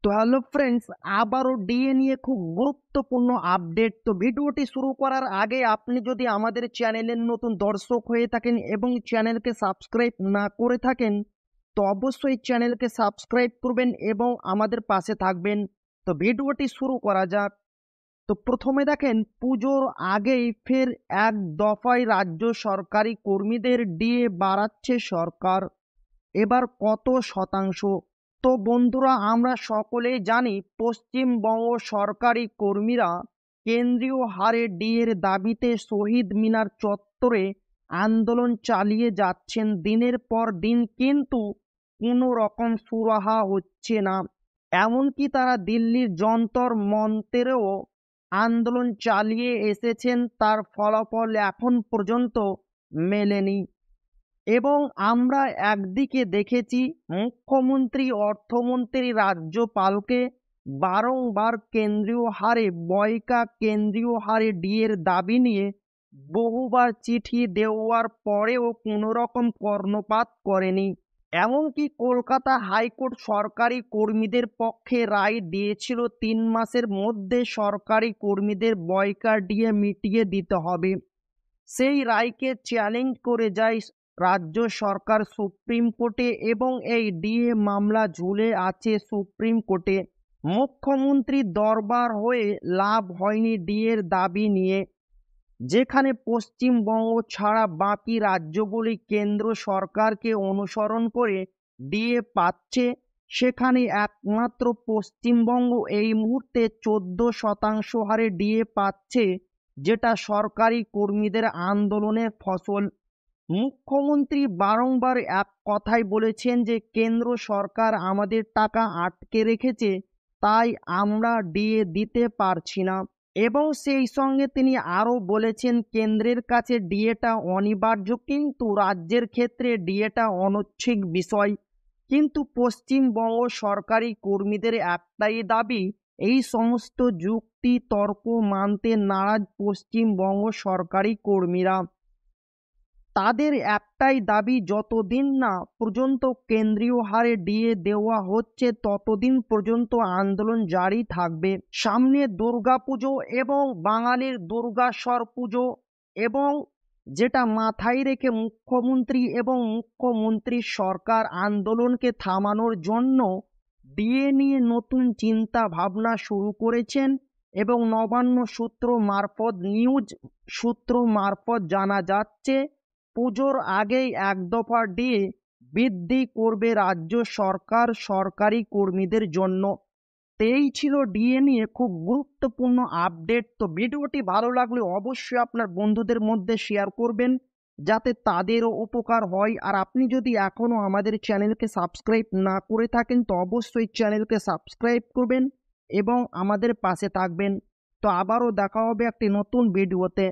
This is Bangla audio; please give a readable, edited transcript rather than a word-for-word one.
তো হ্যালো ফ্রেন্ডস, আবারও ডিএ নিয়ে খুব গুরুত্বপূর্ণ আপডেট। তো ভিডিওটি শুরু করার আগে আপনি যদি আমাদের চ্যানেলের নতুন দর্শক হয়ে থাকেন এবং চ্যানেলকে সাবস্ক্রাইব না করে থাকেন, তো অবশ্যই চ্যানেলকে সাবস্ক্রাইব করবেন এবং আমাদের পাশে থাকবেন। তো ভিডিওটি শুরু করা যাক। তো প্রথমে দেখেন, পুজোর আগেই ফের এক দফায় রাজ্য সরকারি কর্মীদের ডিএ বাড়াচ্ছে সরকার। এবার কত শতাংশ? তো বন্ধুরা, আমরা সকলেই জানি পশ্চিমবঙ্গ সরকারি কর্মীরা কেন্দ্রীয় হারে ডিএর দাবিতে শহীদ মিনার চত্বরে আন্দোলন চালিয়ে যাচ্ছেন দিনের পর দিন, কিন্তু কোনো রকম সুরাহা হচ্ছে না। এমনকি তারা দিল্লির যন্তর মন্তরেও আন্দোলন চালিয়ে এসেছেন, তার ফলাফল এখন পর্যন্ত মেলেনি। এবং আমরা একদিকে দেখেছি মুখ্যমন্ত্রী, অর্থমন্ত্রী, রাজ্যপালকে বারংবার কেন্দ্রীয় হারে কেন্দ্রীয় হারে ডিএর দাবি নিয়ে বহুবার চিঠি দেওয়ার পরেও কোনো রকম কর্ণপাত করেনি। এমনকি কলকাতা হাইকোর্ট সরকারি কর্মীদের পক্ষে রায় দিয়েছিল 3 মাসের মধ্যে সরকারি কর্মীদের বকেয়া ডিএ মিটিয়ে দিতে হবে। সেই রায়কে চ্যালেঞ্জ করে যায় রাজ্য সরকার সুপ্রিম কোর্টে এবং এই ডিএ মামলা ঝুলে আছে সুপ্রিম কোর্টে। মুখ্যমন্ত্রী দরবার হয়ে লাভ হয়নি ডিএর দাবি নিয়ে। যেখানে পশ্চিমবঙ্গ ছাড়া বাকি রাজ্যগুলি কেন্দ্র সরকারকে অনুসরণ করে ডিএ পাচ্ছে, সেখানে একমাত্র পশ্চিমবঙ্গ এই মুহূর্তে 14% হারে ডিএ পাচ্ছে, যেটা সরকারি কর্মীদের আন্দোলনের ফসল। মুখ্যমন্ত্রী বারংবার এক কথাই বলেছেন যে কেন্দ্র সরকার আমাদের টাকা আটকে রেখেছে, তাই আমরা ডিএ দিতে পারছি না। এবং সেই সঙ্গে তিনি আরও বলেছেন কেন্দ্রের কাছে ডিএটা অনিবার্য, কিন্তু রাজ্যের ক্ষেত্রে ডিএটা অনৈচ্ছিক বিষয়। কিন্তু পশ্চিমবঙ্গ সরকারি কর্মীদের একটাই দাবি, এই সমস্ত যুক্তি তর্ক মানতে নারাজ পশ্চিমবঙ্গ সরকারি কর্মীরা। তাদের একটাই দাবি, যতদিন না পর্যন্ত কেন্দ্রীয় হারে ডিএ দেওয়া হচ্ছে ততদিন পর্যন্ত আন্দোলন জারি থাকবে। সামনে দুর্গাপুজো এবং বাঙালির দুর্গাস্বর পুজো, এবং যেটা মাথায় রেখে মুখ্যমন্ত্রী এবং মুখ্যমন্ত্রীর সরকার আন্দোলনকে থামানোর জন্য ডিএ নিয়ে নতুন চিন্তা ভাবনা শুরু করেছেন। এবং নবান্ন সূত্র মারফত, নিউজ সূত্র মারফত জানা যাচ্ছে পুজোর আগেই এক দফা ডিএ বৃদ্ধি করবে রাজ্য সরকার সরকারি কর্মীদের জন্য। এই ছিল ডিএ নিয়ে খুব গুরুত্বপূর্ণ আপডেট। তো ভিডিওটি ভালো লাগলে অবশ্যই আপনার বন্ধুদের মধ্যে শেয়ার করবেন, যাতে তাদেরও উপকার হয়। আর আপনি যদি এখনও আমাদের চ্যানেলকে সাবস্ক্রাইব না করে থাকেন, তো অবশ্যই চ্যানেলকে সাবস্ক্রাইব করবেন এবং আমাদের পাশে থাকবেন। তো আবারও দেখা হবে একটি নতুন ভিডিওতে।